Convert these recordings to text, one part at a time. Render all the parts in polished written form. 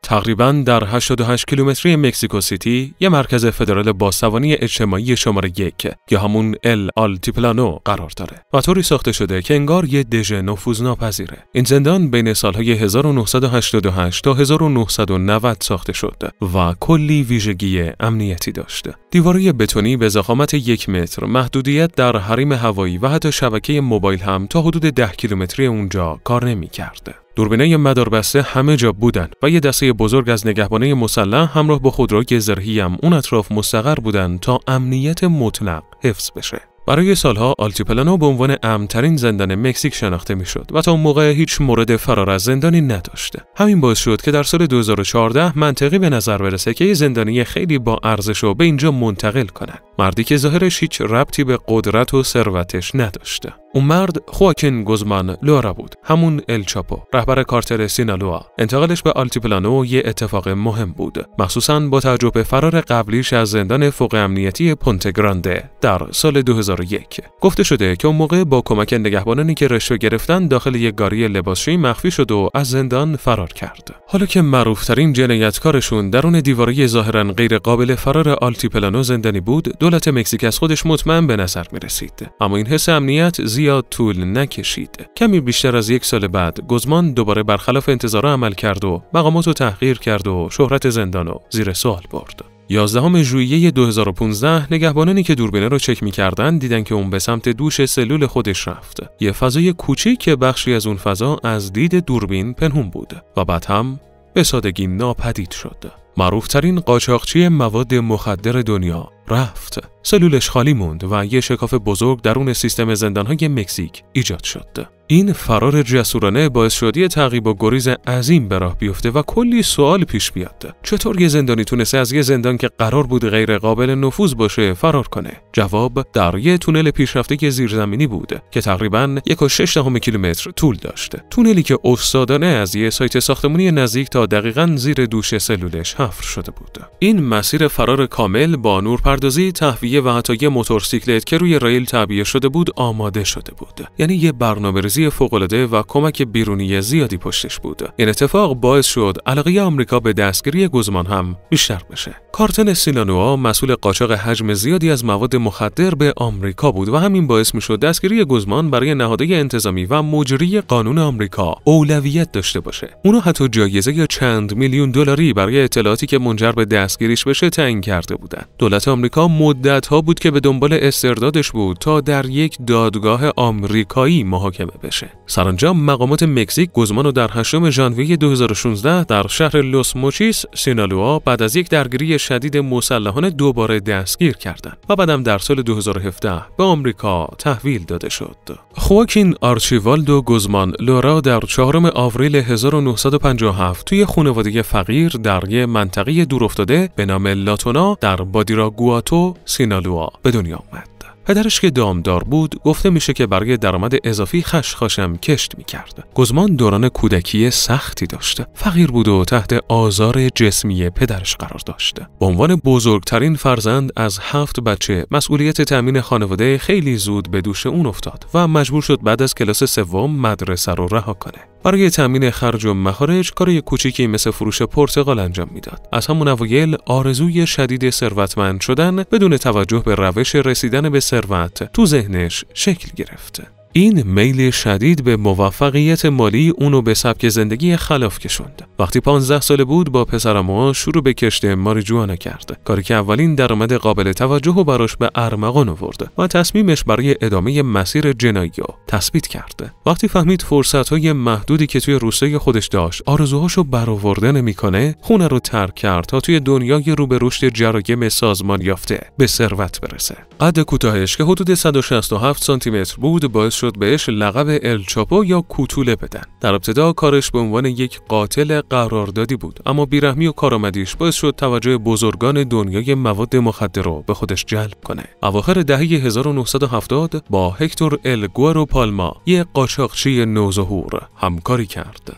تقریباً در 88 کیلومتری مکزیکو سیتی یه مرکز فدرال بازتوانی اجتماعی شماره 1 یا همون ال آلتیپلانو قرار داره و طوری ساخته شده که انگار یه دژ نفوذناپذیره. این زندان بین سالهای 1988 تا 1990 ساخته شد و کلی ویژگی امنیتی داشته. دیواره بتونی به ضخامت 1 متر، محدودیت در حریم هوایی و حتی شبکه موبایل هم تا حدود 10 کیلومتری اونجا کار نمی‌کرد. دوربینای مداربسته همه جا بودن و یه دسته بزرگ از نگهبانای مسلح همراه با خودروی زرهی هم اون اطراف مستقر بودن تا امنیت مطلق حفظ بشه. برای سالها آلتیپلانو به عنوان امن‌ترین زندان مکزیک شناخته میشد و تا اون موقع هیچ مورد فرار از زندانی نداشته. همین باعث شد که در سال 2014 منطقی به نظر برسه که یه زندانی خیلی با ارزش رو به اینجا منتقل کنن. مردی که ظاهرش هیچ ربطی به قدرت و ثروتش نداشته. اون مرد خواکین گوزمان لورا بود، همون ال چاپو، رهبر کارتل سینالوا. انتقالش به آلتیپلانو یه اتفاق مهم بود، مخصوصاً با توجه به فرار قبلیش از زندان فوق امنیتی پونته گرانده در سال 2001. گفته شده که اون موقع با کمک نگهبانانی که رشوه گرفتن داخل یک گاری لباسشویی مخفی شد و از زندان فرار کرد. حالا که معروف‌ترین جنایتکارشون درون دیواره ظاهراً غیر قابل فرار آلتیپلانو زندانی بود، دولت مکزیک از خودش مطمئن به نظر می‌رسید. اما این حس امنیت زیاد طول نکشید. کمی بیشتر از 1 سال بعد گوزمان دوباره برخلاف انتظارها عمل کرد و مقامات رو تحقیر کرد و شهرت زندان رو زیر سوال برد. 11 ژوئیه 2015 نگهبانانی که دوربینه رو چک می‌کردن دیدن که اون به سمت دوش سلول خودش رفت. یه فضای کوچیک که بخشی از اون فضا از دید دوربین پنهون بود و بعد هم به سادگی ناپدید شد. معروفترین قاچاقچی مواد مخدر دنیا رفت. سلولش خالی موند و یه شکاف بزرگ درون سیستم زندان‌های مکزیک ایجاد شد. این فرار جسورانه باعث شد یه تعقیب و گریز عظیم به راه بیفته و کلی سوال پیش بیاد. چطور یه زندانی تونسته از یه زندان که قرار بود غیر قابل نفوذ باشه فرار کنه؟ جواب در یه تونل پیشرفته زیرزمینی بود که تقریباً 1.6 کیلومتر طول داشت. تونلی که استادانه از یه سایت ساختمانی نزدیک تا دقیقاً زیر دوش سلولش حفر شده بود. این مسیر فرار کامل با نورپردازی، تهویه و حتی یه موتورسیکلت که روی ریل تعبیه شده بود آماده شده بود. یعنی یه برنامه‌ریزی فوق‌العاده و کمک بیرونی زیادی پشتش بود. این اتفاق باعث شد علاقه آمریکا به دستگیری گوزمان هم بیشتر بشه. کارتل سینالوا مسئول قاچاق حجم زیادی از مواد مخدر به آمریکا بود و همین باعث میشد دستگیری گوزمان برای نهادهای انتظامی و مجری قانون آمریکا اولویت داشته باشه. اونها حتی جایزه چند میلیون دلاری برای اطلاعاتی که منجر به دستگیریش بشه تعیین کرده بودن. دولت آمریکا مدت‌ها بود که به دنبال استردادش بود تا در یک دادگاه آمریکایی محاکمه بشه. سرانجام مقامات مکزیک گوزمان رو در 8 ژانویه 2016 در شهر لوس موچیس، سینالوا بعد از یک درگیری شدید مسلحانه دوباره دستگیر کردند و بعدم در سال 2017 به آمریکا تحویل داده شد. خواکین آرچیوالدو گوزمان لورا در 4 آوریل 1957 توی خانواده فقیر در یک منطقه دورافتاده به نام لاتونا در بادیراگواتو، سینالوا به دنیا آمد. پدرش که دامدار بود گفته میشه که برای درآمد اضافی خشخاشم کشت میکرد. گوزمان دوران کودکی سختی داشته. فقیر بود و تحت آزار جسمی پدرش قرار داشته. به عنوان بزرگترین فرزند از 7 بچه مسئولیت تامین خانواده خیلی زود به دوش اون افتاد و مجبور شد بعد از کلاس 3 مدرسه رو رها کنه. برای تامین خرج و مخارج کار کوچیکی مثل فروش پرتقال انجام میداد. از همون اوایل آرزوی شدید ثروتمند شدن بدون توجه به روش رسیدن به ثروت تو ذهنش شکل گرفته. این میل شدید به موفقیت مالی اونو به سبک زندگی خلاف کشوند. وقتی 15 ساله بود با پسرعموها شروع به کشت ماریجوانا کرد، کاری که اولین درآمد قابل توجه و براش به ارمغان آورد و تصمیمش برای ادامه مسیر جنایی تثبیت کرد. وقتی فهمید فرصت‌های محدودی که توی روستای خودش داشت آرزوهاشو برآورده نمی‌کنه، خونه رو ترک کرد تا توی دنیای رو به رشد جرایم سازمان یافته به ثروت برسه. قد کوتاهش که حدود 167 سانتی متر بود باعث شد بهش لقب ال چاپو یا کوتوله بدن. در ابتدا کارش به عنوان یک قاتل قراردادی بود، اما بیرحمی و کارآمدیش باعث شد توجه بزرگان دنیای مواد مخدر رو به خودش جلب کنه. اواخر دهه 1970 با هکتور ال گوارو پالما، یک قاچاقچی نوظهور، همکاری کرد.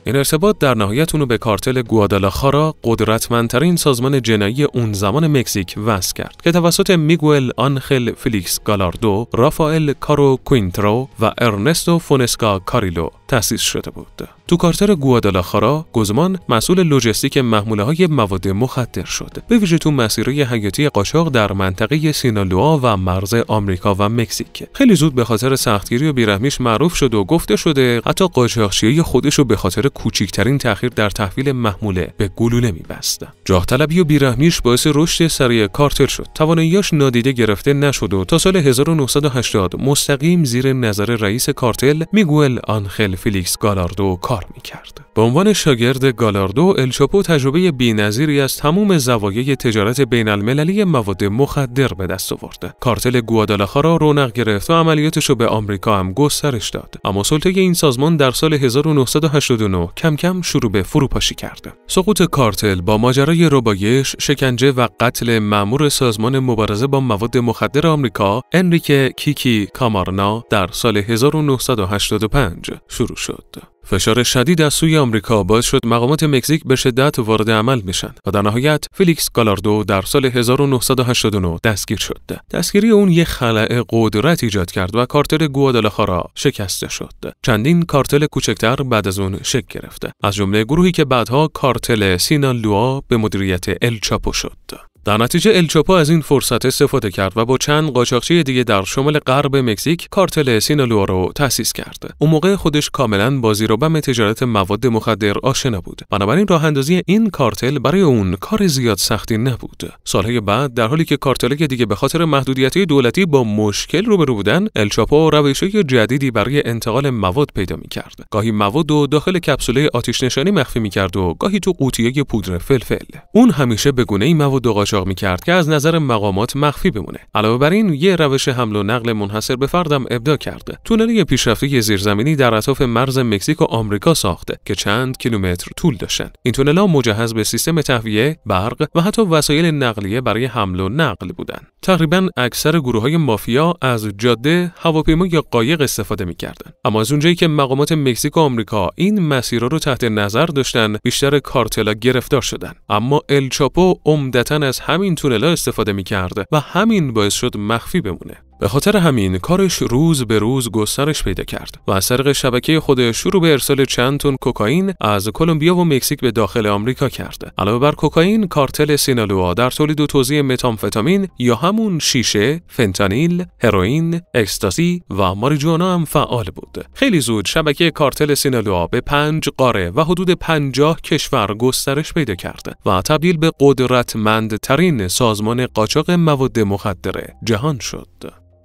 این ارتباط در نهایت اونو به کارتل گوادالاخارا، قدرتمندترین سازمان جنایی اون زمان مکزیک، وصل کرد که توسط میگوئل آنخل فلیکس گالاردو، رافائل کارو کوینترو و ارنستو فونسکا کاریلو تأسیس شده بود. تو کارتل گوادالاخارا، گوزمان مسئول لوجستیک محموله‌های مواد مخدر شد، به ویژه تو مسیرهای حیاتی قاچاق در منطقه سینالوآ و مرز آمریکا و مکزیک. خیلی زود به خاطر سختگیری و بیرحمیش معروف شد و گفته شده حتی قاچاقچی خودشو به خاطر کوچکترین تأخیر در تحویل محموله به گلوله می‌بست. جاه طلبی و بیرحمیش باعث رشد سریع کارتل شد. توانایی‌اش نادیده گرفته نشد و تا سال 1980 مستقیم زیر نظر رئیس کارتل میگوئل آنخل فیلیکس گالاردو کار می‌کرد. به عنوان شاگرد گالاردو، الچاپو تجربه بی‌نظیری از تمام زوایای تجارت بین‌المللی مواد مخدر به دست آورد. کارتل گوادالاخارا رونق گرفت و عملیاتش رو به آمریکا هم گسترش داد. اما سلطه این سازمان در سال 1989 کم کم شروع به فروپاشی کرد. سقوط کارتل با ماجرای ربایش، شکنجه و قتل مأمور سازمان مبارزه با مواد مخدر آمریکا، انریکه کیکی کامارنا در سال 1985 شروع شد. فشار شدید از سوی آمریکا باعث شد مقامات مکزیک به شدت وارد عمل بشن و در نهایت فیلیکس گالاردو در سال 1989 دستگیر شد. دستگیری اون یک خلأ قدرت ایجاد کرد و کارتل گوادالاخارا شکسته شد. چندین کارتل کوچکتر بعد از اون شکل گرفت، از جمله گروهی که بعدها کارتل سینالوآ به مدیریت الچاپو شد. در نتیجه الچاپو از این فرصت استفاده کرد و با چند قاچاقچی دیگه در شمال غرب مکزیک کارتل سینالوآ رو تأسیس کرد. اون موقع خودش کاملا با زیر و بم تجارت مواد مخدر آشنا بود. بنابراین راه اندازی این کارتل برای اون کار زیاد سختی نبود. سالهای بعد در حالی که کارتل‌های دیگه به خاطر محدودیت‌های دولتی با مشکل روبرو بودن، الچاپو روش‌های جدیدی برای انتقال مواد پیدا می‌کرد. گاهی مواد رو داخل کپسول‌های آتش نشانی مخفی می‌کرد و گاهی تو قوطی‌های پودر فلفل. اون همیشه به گونه‌ای مواد قاچاق می‌کرد که از نظر مقامات مخفی بمونه. علاوه بر این یه روش حمل و نقل منحصر به فردم ابداع کرده. تونلی پیشرفته زیرزمینی در اطراف مرز مکزیک و آمریکا ساخته که چند کیلومتر طول داشتن. این تونل‌ها مجهز به سیستم تهویه، برق و حتی وسایل نقلیه برای حمل و نقل بودند. تقریباً اکثر گروه‌های مافیا از جاده، هواپیما یا قایق استفاده می‌کردند. اما از اونجایی که مقامات مکزیک و آمریکا این مسیرها رو تحت نظر داشتن، بیشتر کارتل‌ها گرفتار شدن. اما الچاپو عمدتاً از همین تونل‌ها استفاده می‌کرد و همین باعث شد مخفی بمونه. به خاطر همین کارش روز به روز گسترش پیدا کرد و از طریق شبکه خودش شروع به ارسال چند تن کوکائین از کلمبیا و مکزیک به داخل آمریکا کرد. علاوه بر کوکائین، کارتل سینالوآ در تولید و توزیع متامفتامین یا همون شیشه، فنتانیل، هروئین، اکستازی و ماریجوانا هم فعال بود. خیلی زود شبکه کارتل سینالوآ به 5 قاره و حدود 50 کشور گسترش پیدا کرد و تبدیل به قدرتمندترین سازمان قاچاق مواد مخدر جهان شد.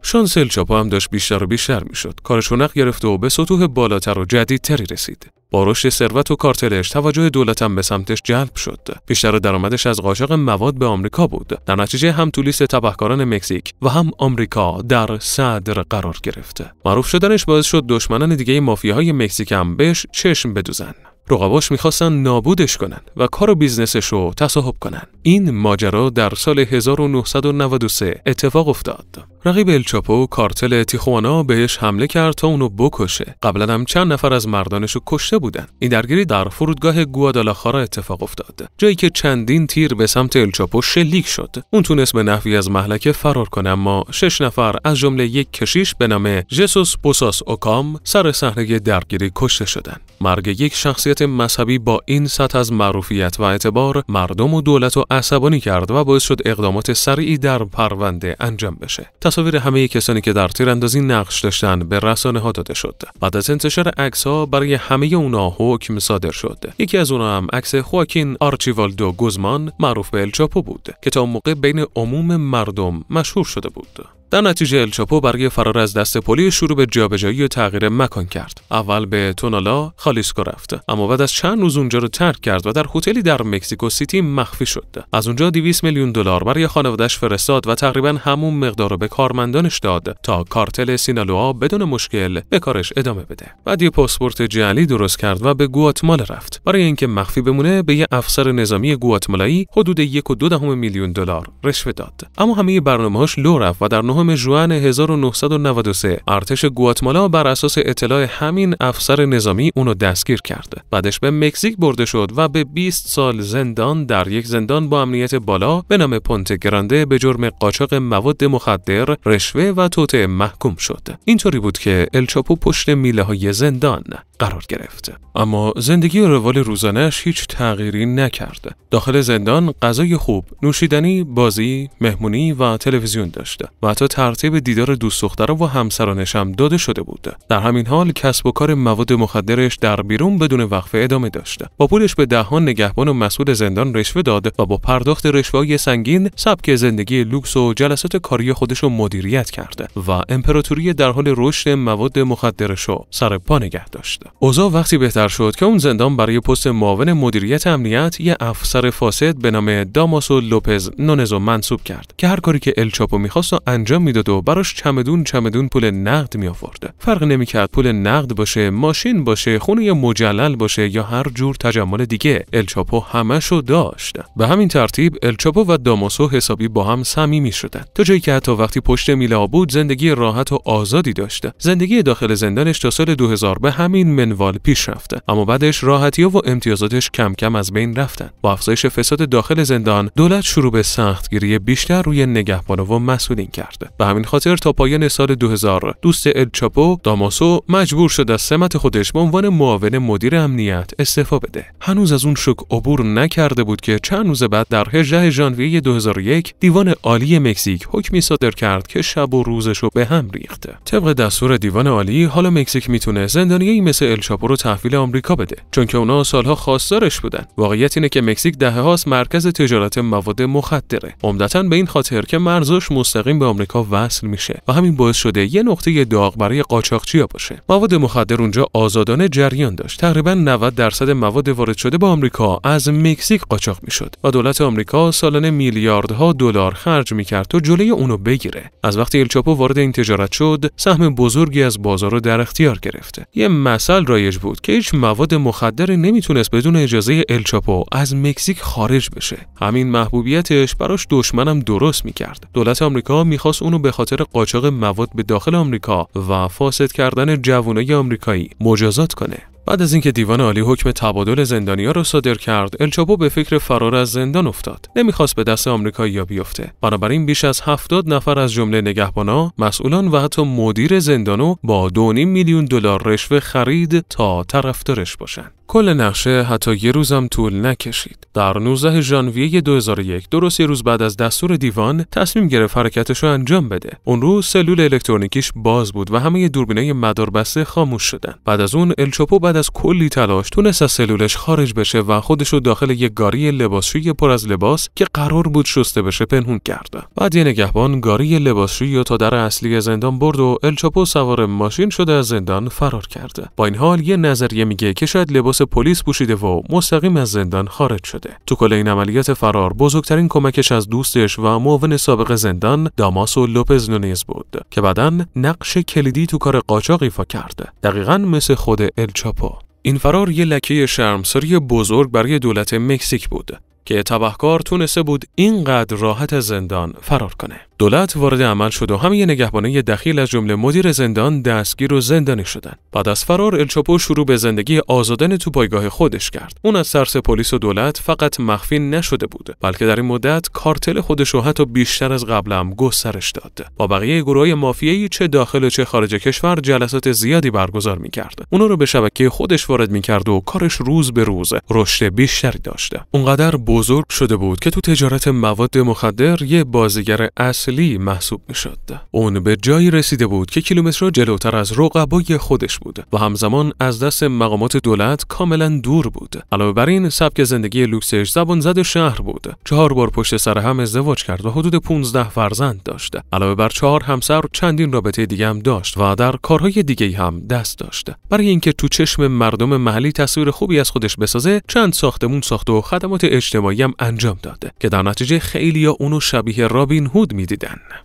شانس الچاپو هم داشت بیشتر و بیشتر میشد. کارش رونق گرفت و به سطوح بالاتر و جدیدتری رسید. با رشد ثروت و کارتلش توجه دولت هم به سمتش جلب شد. بیشتر درآمدش از قاچاق مواد به آمریکا بود. در نتیجه هم تو لیست تبهکاران مکزیک و هم آمریکا در صدر قرار گرفت. معروف شدنش باعث شد دشمنان دیگه مافیاهای مکزیک هم بهش چشم بدوزن. رقباش میخواستن نابودش کنن و کار و بیزنسش رو تصاحب کنن. این ماجرا در سال 1993 اتفاق افتاد. رقیب الچاپو، کارتل تیخوانا، بهش حمله کرد تا اونو بکشه. قبلا هم چند نفر از مردانشو کشته بودن. این درگیری در فرودگاه گوادالاخارا اتفاق افتاد، جایی که چندین تیر به سمت الچاپو شلیک شد. اون تونست به نحوی از مهلکه فرار کنه، اما 6 نفر از جمله یک کشیش به نام ژسوس بوساس اوکام سر صحنه درگیری کشته شدن. مرگ یک شخصیت مذهبی با این سطح از معروفیت و اعتبار مردم و دولت رو عصبانی کرد و باعث شد اقدامات سریعی در پرونده انجام بشه. تصاویر همه کسانی که در تیراندازی نقش داشتن به رسانه‌ها داده شد. بعد از انتشار عکس‌ها برای همه اونها حکم صادر شد. یکی از اونها هم عکس خواکین آرچیوالدو گوزمان، معروف به الچاپو بود که تا اون موقع بین عموم مردم مشهور شده بود. در نتیجه الچاپو برای فرار از دست پلیس شروع به جابجایی و تغییر مکان کرد. اول به تونالا، خالیسکو رفت، اما بعد از چند روز اونجا رو ترک کرد و در هتلی در مکزیکو سیتی مخفی شد. از اونجا 200 میلیون دلار برای خانواده‌اش فرستاد و تقریباً همون مقدار رو به کارمندانش داد تا کارتل سینالوآ بدون مشکل به کارش ادامه بده. بعد یه پاسپورت جعلی درست کرد و به گواتمالا رفت. برای اینکه مخفی بمونه به یه افسر نظامی گواتمالایی حدود 1.2 میلیون دلار رشوه داد. اما همه برنامه‌هاش لو رفت و در ژوئن 1993 ارتش گواتمالا بر اساس اطلاع همین افسر نظامی اونو دستگیر کرد. بعدش به مکزیک برده شد و به 20 سال زندان در یک زندان با امنیت بالا به نام پونته گرانده به جرم قاچاق مواد مخدر، رشوه و توطئه محکوم شد. اینطوری بود که الچاپو پشت میله‌های زندان قرار گرفت. اما زندگی و روال روزانه‌اش هیچ تغییری نکرد. داخل زندان غذای خوب، نوشیدنی، بازی، مهمونی و تلویزیون داشته و حتی ترتیب دیدار دوست دخترها و همسرانش هم داده شده بود. در همین حال کسب و کار مواد مخدرش در بیرون بدون وقفه ادامه داشته. با پولش به دهان نگهبان و مسئول زندان رشوه داد و با پرداخت رشوه‌های سنگین سبک زندگی لوکس و جلسات کاری خودش رو مدیریت کرده و امپراتوری در حال رشد مواد مخدرش رو سر پا نگه داشته. اوضاع وقتی بهتر شد که اون زندان برای پست معاون مدیریت امنیت یه افسر فاسد به نام داماسو لوپز نونزو منصوب کرد که هر کاری که الچاپو می‌خواست انجام میداد و براش چمدون پول نقد می‌آورد. فرق نمی‌کرد پول نقد باشه، ماشین باشه، خونه مجلل باشه یا هر جور تجمل دیگه، الچاپو همه‌شو داشت. به همین ترتیب الچاپو و داماسو حسابی با هم صمیمی شدند. تا جایی که حتی وقتی پشت میله بود زندگی راحت و آزادی داشته. زندگی داخل زندانش تا سال 2000 به همین منوال پیش رفته، اما بعدش راحتی‌ها و امتیازاتش کم کم از بین رفتن. با افزایش فساد داخل زندان، دولت شروع به سختگیری بیشتر روی نگهبانا و مسئولین کرد. به همین خاطر تا پایان سال 2000 دوست الچاپو داماسو مجبور شد از سمت خودش به عنوان معاون مدیر امنیت استعفا بده. هنوز از اون شوک عبور نکرده بود که چند روز بعد در 18 ژانویه 2001 دیوان عالی مکزیک حکمی صادر کرد که شب و روزش رو به هم ریخت. طبق دستور دیوان عالی حالا مکزیک میتونه زندانیایی مثل الچاپو رو تحویل آمریکا بده، چون که اونا سالها خواستارش بودن. واقعیت اینه که مکزیک دهه‌هاست مرکز تجارت مواد مخدره، عمدتاً به این خاطر که مرزش مستقیم به آمریکا وصل میشه و همین باعث شده یه نقطه داغ برای قاچاقچی‌ها باشه. مواد مخدر اونجا آزادانه جریان داشت. تقریباً 90% مواد وارد شده به آمریکا از مکزیک قاچاق میشد و دولت آمریکا سالانه میلیاردها دلار خرج میکرد تا جلوی اونو بگیره. از وقتی الچاپو وارد این تجارت شد، سهم بزرگی از بازار رو در اختیار گرفته. یه مثل رایج بود که هیچ مواد مخدری نمیتونست بدون اجازه الچاپو از مکزیک خارج بشه. همین محبوبیتش براش دشمنم درست میکرد. دولت آمریکا میخواست اونو به خاطر قاچاق مواد به داخل آمریکا و فاسد کردن جوانای آمریکایی مجازات کنه. بعد از اینکه دیوان عالی حکم تبادل زندانی‌ها رو صادر کرد، الچاپو به فکر فرار از زندان افتاد. نمیخواست به دست آمریکایی‌ها بیفته. بنابراین بیش از 70 نفر از جمله نگهبانا، مسئولان و حتی مدیر زندانو با 2.5 میلیون دلار رشوه خرید تا طرفدارش باشن. کل نقشه حتی یه روزم طول نکشید. در 19 ژانویه 2001 درست یه روز بعد از دستور دیوان تصمیم گرفت حرکتشو انجام بده. اون روز سلول الکترونیکیش باز بود و همه دوربینای مداربسته خاموش شدن. بعد از اون الچاپو بعد از کلی تلاش تونست از سلولش خارج بشه و خودشو داخل یه گاری لباسشویی پر از لباس که قرار بود شسته بشه پنهون کرد. بعد یه نگهبان گاری لباسشویی تا در اصلی زندان برد و الچاپو سوار ماشین شده از زندان فرار کرد. با این حال یه نظریه میگه که شاید لباس پلیس پوشیده و مستقیم از زندان خارج شده. تو کل این عملیات فرار بزرگترین کمکش از دوستش و معاون سابق زندان داماسو لوپز نونز بود که بعداً نقش کلیدی تو کار قاچاق ایفا کرد. دقیقاً مثل خود الچاپو. این فرار یه لکه شرمساری بزرگ برای دولت مکزیک بود که تبهکار تونسته بود اینقدر راحت از زندان فرار کنه. دولت وارد عمل شد و همه نگهبانای دخیل از جمله مدیر زندان دستگیر و زندانی شدن. بعد از فرار الچاپو شروع به زندگی آزادانه تو پایگاه خودش کرد. اون از ترس پلیس و دولت فقط مخفی نشده بود، بلکه در این مدت کارتل خودش رو حتی بیشتر از قبل هم گسترش داد. با بقیه گروهای مافیایی چه داخل و چه خارج کشور جلسات زیادی برگزار می‌کرد. اونها رو به شبکه خودش وارد می‌کرد و کارش روز به روز رشد بیشتری داشت. اونقدر بزرگ شده بود که تو تجارت مواد مخدر یه بازیگر اصلی محسوب میشد. اون به جایی رسیده بود که کیلومترها جلوتر از رقبای خودش بود و همزمان از دست مقامات دولت کاملا دور بود. علاوه بر این سبک زندگی لوکسش زبان زد شهر بود. 4 بار پشت سر هم ازدواج کرد و حدود 15 فرزند داشت. علاوه بر 4 همسر چندین رابطه دیگه هم داشت و در کارهای دیگه هم دست داشت. برای اینکه تو چشم مردم محلی تصویر خوبی از خودش بسازه، چند ساختمون ساخت و خدمات اجتماعی هم انجام داد که در نتیجه خیلی‌ها اونو شبیه رابین هود می‌دیدن.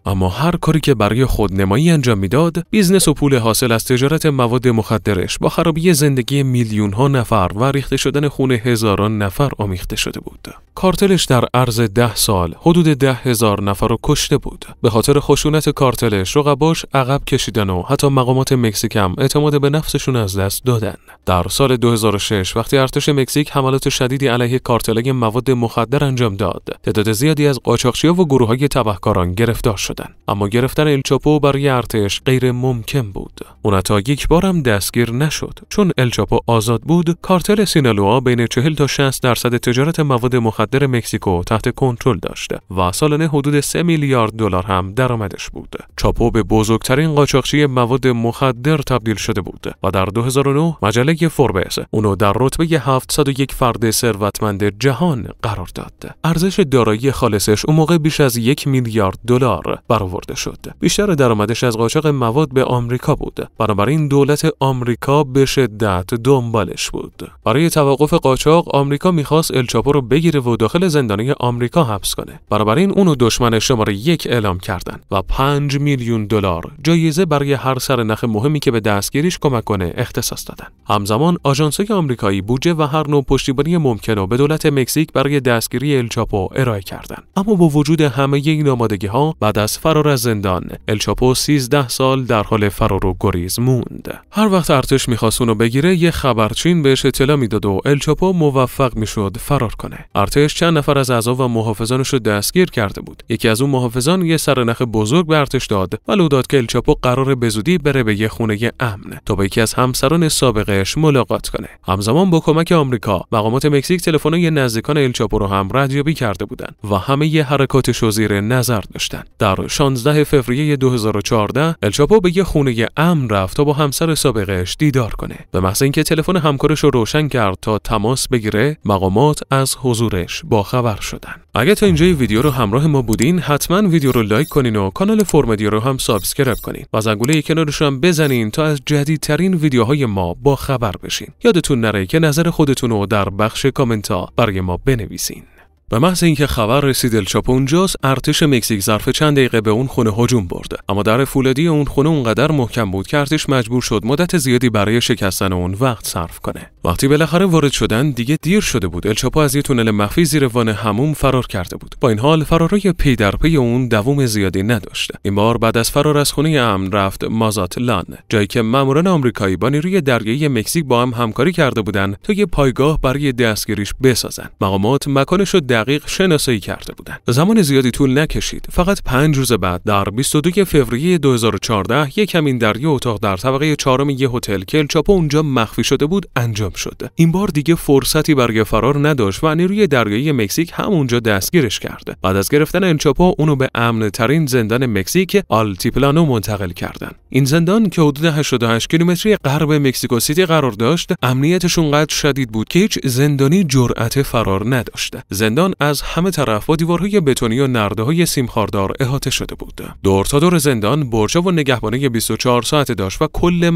اما هر کاری که برای خودنمایی انجام میداد، بیزنس و پول حاصل از تجارت مواد مخدرش با خرابی زندگی میلیون‌ها نفر و ریخته شدن خون هزاران نفر آمیخته شده بود. کارتلش در عرض 10 سال حدود 10,000 نفر رو کشته بود. به خاطر خشونت کارتلش رقباش عقب کشیدن و حتی مقامات مکزیک هم اعتماد به نفسشون از دست دادن. در سال 2006 وقتی ارتش مکزیک حملات شدیدی علیه کارتل‌های مواد مخدر انجام داد، تعداد زیادی از قاچاقچی‌ها و گروه‌های تبهکاران گرفتار شدن. اما گرفتن الچاپو برای ارتش غیر ممکن بود. اون حتی یک بارم دستگیر نشد. چون الچاپو آزاد بود، کارتل سینالوآ بین 40 تا 60% تجارت مواد مخدر مکزیکو تحت کنترل داشت و سالانه حدود 3 میلیارد دلار هم درآمدش بود. چاپو به بزرگترین قاچاقچی مواد مخدر تبدیل شده بود و در 2009 مجله فوربس اونو در رتبه 701 فرد ثروتمند جهان قرار داد. ارزش دارایی خالصش اون موقع بیش از 1 میلیارد دلار برآورده شد. بیشتر درآمدش از قاچاق مواد به آمریکا بود. بنابراین دولت آمریکا به شدت دنبالش بود. برای توقف قاچاق آمریکا می‌خواست الچاپو رو بگیره و داخل زندانی آمریکا حبس کنه. بنابراین اونو دشمن شماره 1 اعلام کردن و 5 میلیون دلار جایزه برای هر سرنخ مهمی که به دستگیریش کمک کنه اختصاص دادن. همزمان آژانس‌های آمریکایی بودجه و هر نوع پشتیبانی ممکنه به دولت مکزیک برای دستگیری الچاپو ارائه کردند. اما با وجود همه این آمادگی‌ها، بعد از فرار از زندان، الچاپو 13 سال در حال فرار و گریز موند. هر وقت ارتش می‌خواست اونو بگیره، یه خبرچین بهش اطلاع میداد و الچاپو موفق میشد فرار کنه. ارتش چند نفر از اعضا و محافظانش رو دستگیر کرده بود. یکی از اون محافظان یه سرنخ بزرگ به ارتش داد و لو داد که الچاپو قراره به زودی بره به یه خونه امن تا با یکی از همسران سابقش ملاقات کنه. همزمان با کمک آمریکا، مقامات مکزیک تلفن‌های نزدیکان الچاپو رو هم ردیابی کرده بودند و همه ی حرکاتش رو زیر نظر داشتن. در 16 فوریه 2014 الچاپو به یه خونه امن رفت تا با همسر سابقش دیدار کنه. به محض اینکه تلفن همکارش رو روشن کرد تا تماس بگیره، مقامات از حضورش باخبر شدن. اگه تا اینجای ویدیو رو همراه ما بودین، حتما ویدیو رو لایک کنین و کانال فورمدیا رو هم سابسکرایب کنین و زنگوله کنارش هم بزنین تا از جدیدترین ویدیوهای ما با خبر بشین. یادتون نره که نظر خودتون رو در بخش کامنت ها برای ما بنویسین. به محض اینکه خبر رسید الچاپو اونجاست، ارتش مکزیک ظرف چند دقیقه به اون خونه هجوم برد. اما در فولادی اون خونه اونقدر محکم بود که ارتش مجبور شد مدت زیادی برای شکستن اون وقت صرف کنه. وقتی بالاخره وارد شدن، دیگه دیر شده بود. الچاپو از یه تونل مخفی زیر وان حموم فرار کرده بود. با این حال فرارای پی در پی اون دوام زیادی نداشت. این بار بعد از فرار از خونه امن رفت مازاتلان، جایی که ماموران آمریکایی با نیروی دریایی مکزیک با هم همکاری کرده بودند تا یه پایگاه برای دستگیریش بسازن. مقامات مکانش رو دقیق شناسایی کرده بودند. زمان زیادی طول نکشید. فقط 5 روز بعد در 22 فوریه 2014 یک کمین در یه اتاق در طبقه 4 یه هتل که الچاپو اونجا مخفی شده بود انجام شد. این بار دیگه فرصتی برای فرار نداشت و نیروی دریایی مکزیک همونجا دستگیرش کرد. بعد از گرفتن الچاپو اونو به امن ترین زندان مکزیک آلتیپلانو منتقل کردن. این زندان که حدود 88 کیلومتری غرب مکزیکو سیتی قرار داشت، امنیتش اونقدر شدید بود که هیچ زندانی جرأت فرار نداشت. زندان از همه طرف با دیوارهای بتونی و نرده‌های سیمخاردار احاطه شده بود. دور تا دور زندان برجا و نگهبانی 24 ساعته داشت و کل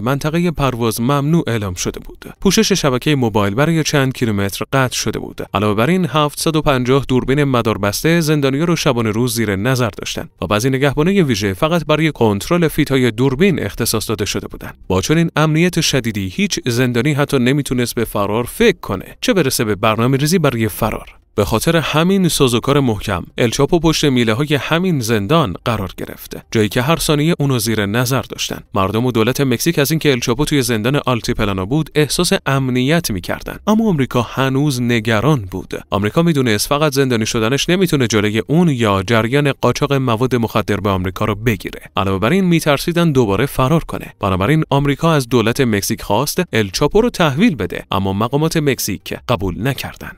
منطقه پرواز ممنوع اعلام شده بود. پوشش شبکه موبایل برای چند کیلومتر قطع شده بود. علاوه بر این 750 دوربین مداربسته زندانیان رو شبانه روز زیر نظر داشتند و بعضی نگهبانای ویژه فقط برای کنترل فیت‌های دوربین اختصاص داده شده بودند. با چنین امنیت شدیدی هیچ زندانی حتی نمیتونست به فرار فکر کنه، چه برسه به برنامه‌ریزی برای فرار. به خاطر همین سازوکار محکم، الچاپو پشت میله‌های همین زندان قرار گرفته، جایی که هر ثانیه اونو زیر نظر داشتن. مردم و دولت مکزیک از اینکه الچاپو توی زندان آلتیپلانو بود احساس امنیت می‌کردن، اما آمریکا هنوز نگران بود. آمریکا میدونست فقط زندانی شدنش نمیتونه جلوی اون یا جریان قاچاق مواد مخدر به آمریکا رو بگیره. علاوه بر این میترسیدن دوباره فرار کنه. بنابراین آمریکا از دولت مکزیک خواست الچاپو رو تحویل بده، اما مقامات مکزیک قبول نکردن.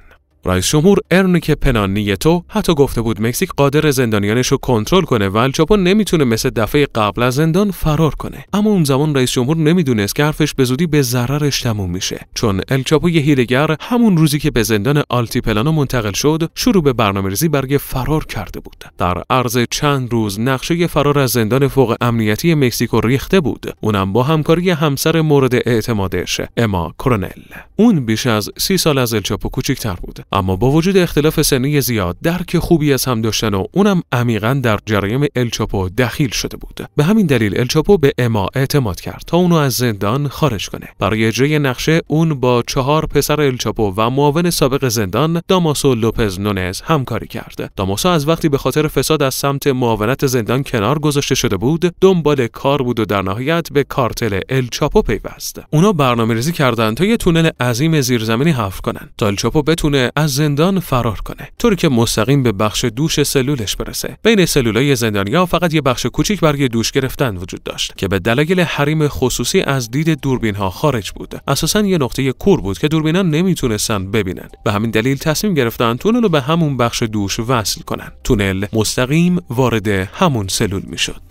رئیس جمهور ارنیکه پنا نیتو حتی گفته بود مکزیک قادر زندانیانش رو کنترل کنه و الچاپو نمیتونه مثل دفعه قبل از زندان فرار کنه. اما اون زمان رئیس جمهور نمیدونست که حرفش به زودی به ضررش تموم میشه، چون الچاپو یه هیله‌گر همون روزی که به زندان آلتیپلانو منتقل شد شروع به برنامه‌ریزی برای فرار کرده بود. در عرض چند روز نقشه فرار از زندان فوق امنیتی مکزیکو ریخته بود، اونم با همکاری همسر مورد اعتمادش اما کرونل. اون بیش از 30 سال از الچاپو کوچیک‌تر بود، اما با وجود اختلاف سنی زیاد درک خوبی از هم داشتن و اونم عمیقاً در جرایم الچاپو دخیل شده بود. به همین دلیل الچاپو به اما اعتماد کرد تا اونو از زندان خارج کنه. برای اجرای نقشه اون با 4 پسر الچاپو و معاون سابق زندان داماسو لوپز نونز همکاری کرد. داماسو از وقتی به خاطر فساد از سمت معاونت زندان کنار گذاشته شده بود، دنبال کار بود و در نهایت به کارتل الچاپو پیوست. اونا برنامه‌ریزی کردن تا یه تونل عظیم زیرزمینی حفر کنن تا الچاپو بتونه از زندان فرار کنه، طوری که مستقیم به بخش دوش سلولش برسه. بین سلولای زندانیا فقط یه بخش کوچیک برای دوش گرفتن وجود داشت که به دلایل حریم خصوصی از دید دوربین‌ها خارج بود. اساساً یه نقطه کور بود که دوربینا نمیتونستن ببینن. به همین دلیل تصمیم گرفتن تونل رو به همون بخش دوش وصل کنن. تونل مستقیم وارد همون سلول میشد.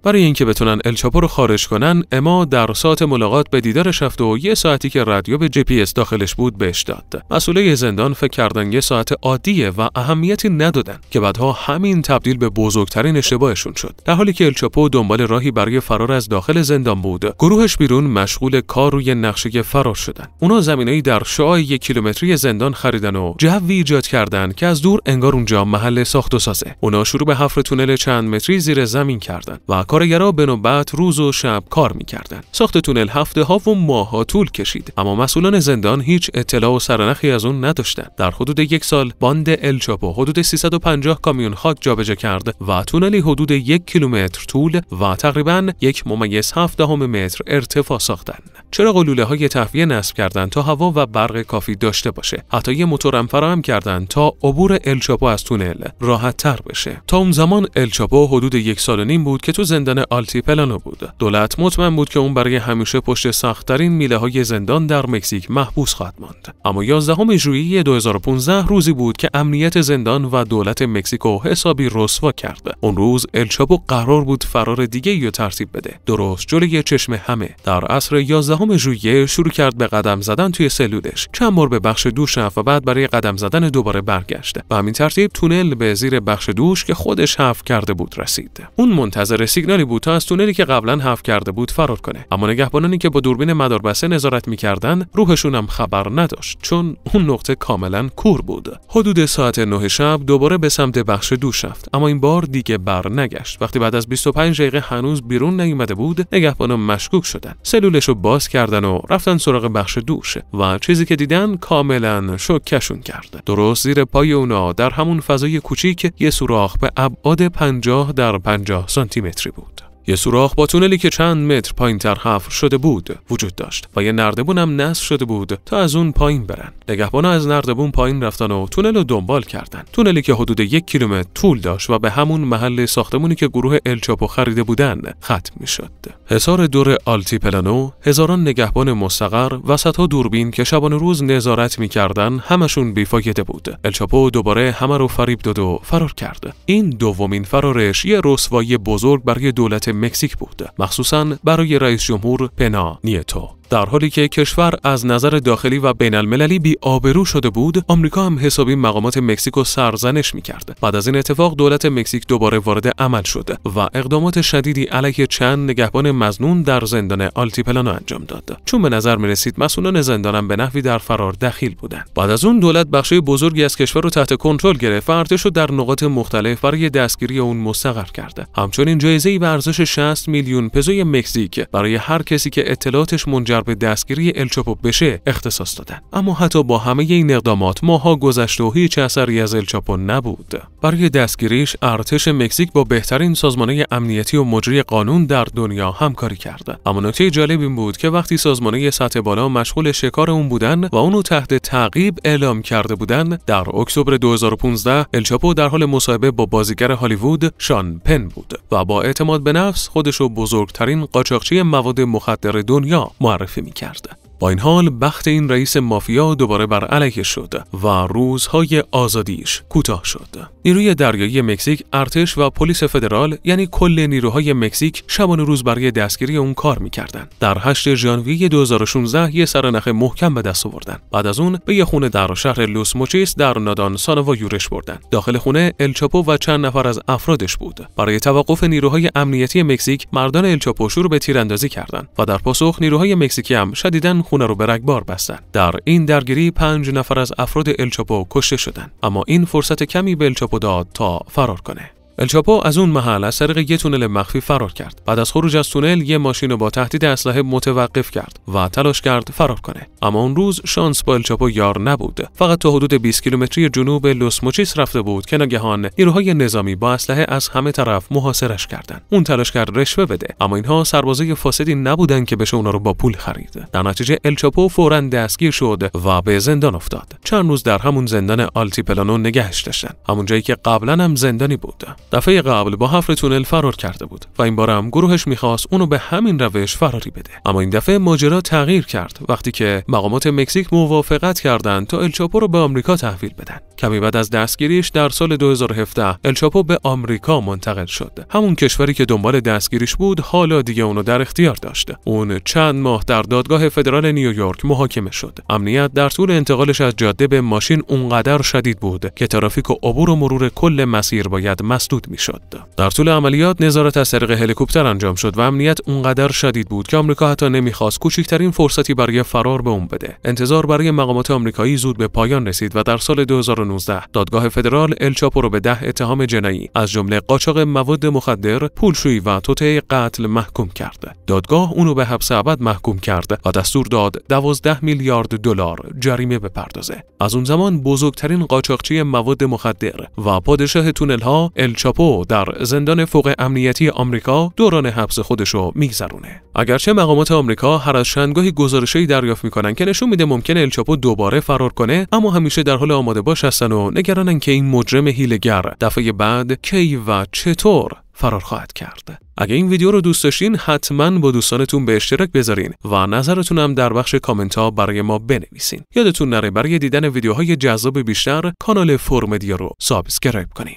برای اینکه بتونن الچاپو رو خارج کنن، اما در ساعت ملاقات به دیدارش رفت و یه ساعتی که رادیو به GPS داخلش بود بهش داد. مسئولای زندان فکر کردن یه ساعت عادیه و اهمیتی ندادن که بعدها همین تبدیل به بزرگترین اشتباهشون شد. در حالی که الچاپو دنبال راهی برای فرار از داخل زندان بود، گروهش بیرون مشغول کار روی نقشه فرار شدن. اونا زمینه‌ای در شعاع 1 کیلومتری زندان خریدن و جوی ایجاد کردن که از دور انگار اونجا محل ساخت و سازه. اونا شروع به حفر تونل چند متری زیر زمین کردن و کارگرها به نوبت روز و شب کار می‌کردن. ساخت تونل هفته‌ها و ماه‌ها طول کشید، اما مسئولان زندان هیچ اطلاع و سرنخی از اون نداشتن. در حدود 1 سال باند الچاپو حدود 350 کامیون خاک جابجا کرد و تونلی حدود 1 کیلومتر طول و تقریباً 1.7 متر ارتفاع ساختن. چراغ و لوله‌های تهویه نصب کردن تا هوا و برق کافی داشته باشه. حتی یه موتور هم فراهم کردن تا عبور الچاپو از تونل راحت‌تر بشه. تا اون زمان الچاپو حدود 1 سال و نیم بود که تو زندان آلتیپلانو بود. دولت مطمئن بود که اون برای همیشه پشت سخت‌ترین میله‌های زندان در مکزیک محبوس خواهد ماند. اما 11 ژوئیه 2015 روزی بود که امنیت زندان و دولت مکزیکو حسابی رسوا کرد. اون روز الچاپو قرار بود فرار دیگه‌ای رو ترتیب بده. درست جلوی چشم همه. در عصر 11 ژوئیه شروع کرد به قدم زدن توی سلولش. چند بار به بخش دوش رفت و بعد برای قدم زدن دوباره برگشت. به همین ترتیب تونل به زیر بخش دوش که خودش حفر کرده بود رسید. اون منتظر سیگنالی بود تا از تونلی که قبلا حفر کرده بود فرار کنه. اما نگهبانانی که با دوربین مداربسته نظارت می‌کردن روحشون هم خبر نداشت، چون اون نقطه کاملا کور بود. حدود ساعت 9 شب دوباره به سمت بخش دوش رفت، اما این بار دیگه برنگشت. وقتی بعد از 25 دقیقه هنوز بیرون نیومده بود، نگهبانا مشکوک شدن. سلولشو باز کردن و رفتن سراغ بخش دوش و چیزی که دیدن کاملا شوکشون کرد. درست زیر پای اونا در همون فضای کوچیک یه سوراخ به ابعاد 50 در 50 سانتی متری بود. یه سوراخ با تونلی که چند متر پایین‌تر حفر شده بود وجود داشت و یه نردبون هم نصب شده بود تا از اون پایین برن. نگهبانا از نردبون پایین رفتن و تونل رو دنبال کردن. تونلی که حدود 1 کیلومتر طول داشت و به همون محل ساختمونی که گروه الچاپو خریده بودن ختم می‌شد. حصار دور آلتیپلانو، هزاران نگهبان مستقر، وسط‌ها دوربین که شبانه روز نظارت می‌کردن، همشون بیفایده بود. الچاپو دوباره همه رو فریب داد و فرار کرد. این دومین فرارش یه رسوایی بزرگ برای دولت مکزیک بود، مخصوصاً برای رئیس جمهور پنا نیتو. در حالی که کشور از نظر داخلی و بین المللی بی آبرو شده بود، آمریکا هم حسابی مقامات مکزیکو سرزنش می‌کرد. بعد از این اتفاق دولت مکزیک دوباره وارد عمل شد و اقدامات شدیدی علیه چند نگهبان مظنون در زندان آلتیپلانو انجام داد، چون به نظر می‌رسید مسئولان زندان به نحوی در فرار دخیل بودند. بعد از اون دولت بخشی بزرگی از کشور رو تحت کنترل گرفت و ارتش رو در نقاط مختلف برای دستگیری اون مستقر کرد. همچنین جایزه‌ای به ارزش 60 میلیون پزوی مکزیک برای هر کسی که اطلاعاتش منجر به دستگیری الچاپو بشه اختصاص دادن. اما حتی با همه این اقدامات ماها گذشت و هیچ اثری از الچاپو نبود. برای دستگیریش ارتش مکزیک با بهترین سازمان‌های امنیتی و مجری قانون در دنیا همکاری کرد. اما نکته جالب این بود که وقتی سازمان‌های سطح بالا مشغول شکار اون بودن و اونو تحت تعقیب اعلام کرده بودن، در اکتبر 2015 الچاپو در حال مصاحبه با بازیگر هالیوود شان پن بود و با اعتماد به نفس خودشو بزرگترین قاچاقچی مواد مخدر دنیا معرفی می‌کرد. با این حال بخت این رئیس مافیا دوباره بر علیه شد و روزهای آزادیش کوتاه شد. نیروی دریایی مکزیک، ارتش و پلیس فدرال، یعنی کل نیروهای مکزیک، شبانه روز برای دستگیری اون کار می‌کردن. در 8 ژانویه 2016 یه سرنخ محکم به دست آوردن. بعد از اون به یه خونه در شهر لوس موچیس در نادان سانوا یورش بردن. داخل خونه الچاپو و چند نفر از افرادش بود. برای توقف نیروهای امنیتی مکزیک، مردان الچاپو شروع به تیراندازی کردند و در پاسخ نیروهای مکزیکی هم شدیداً خونه رو به رگبار بستن. در این درگیری 5 نفر از افراد الچاپو کشته شدند، اما این فرصت کمی به الچاپو داد تا فرار کنه. الچاپو از اون محل از طریق یه تونل مخفی فرار کرد. بعد از خروج از تونل یه ماشین رو با تهدید اسلحه متوقف کرد و تلاش کرد فرار کنه. اما اون روز شانس با الچاپو یار نبود. فقط تا حدود 20 کیلومتری جنوب لوس موچیس رفته بود که ناگهان نیروهای نظامی با اسلحه از همه طرف محاصرش کردند. اون تلاش کرد رشوه بده، اما اینها سربازای فاسدی نبودن که بشه اونا رو با پول خرید. در نتیجه الچاپو فوراً دستگیر شد و به زندان افتاد. چند روز در همون زندان آلتیپلانو نگهش داشتن، همون جایی که قبلا هم زندانی بود. دفعه قبل با حفر تونل فرار کرده بود و این بارم گروهش می‌خواست اونو به همین روش فراری بده. اما این دفعه ماجرا تغییر کرد وقتی که مقامات مکزیک موافقت کردند تا الچاپو رو به آمریکا تحویل بدن. کمی بعد از دستگیریش در سال 2017 الچاپو به آمریکا منتقل شد. همون کشوری که دنبال دستگیریش بود حالا دیگه اونو در اختیار داشت. اون چند ماه در دادگاه فدرال نیویورک محاکمه شد. امنیت در طول انتقالش از جاده به ماشین اونقدر شدید بود که ترافیک و عبور و مرور کل مسیر باید مسدود میشد. در طول عملیات نظارت از طریق هلیکوپتر انجام شد و امنیت اونقدر شدید بود که آمریکا حتی نمیخواست کوچکترین فرصتی برای فرار به اون بده. انتظار برای مقامات آمریکایی زود به پایان رسید و در سال 2019 دادگاه فدرال الچاپو رو به 10 اتهام جنایی از جمله قاچاق مواد مخدر، پولشویی و توطئه قتل محکوم کرد. دادگاه اونو به حبس ابد محکوم کرد و دستور داد 12 میلیارد دلار جریمه بپردازه. از اون زمان بزرگترین قاچاقچی مواد مخدر و پادشاه تونل‌ها الچاپو در زندان فوق امنیتی آمریکا دوران حبس خودشو میگذرونه. اگرچه مقامات آمریکا هر از چندگاهی گزارشی دریافت میکنن که نشون میده ممکنه الچاپو دوباره فرار کنه، اما همیشه در حال آماده باش هستن و نگرانن که این مجرم حیله‌گر دفعه بعد کی و چطور فرار خواهد کرد. اگه این ویدیو رو دوست داشتین حتما با دوستانتون به اشتراک بذارین و نظرتون هم در بخش کامنت ها برای ما بنویسین. یادتون نره برای دیدن ویدیوهای جذاب بیشتر کانال فور مدیا رو سابسکرایب کنین.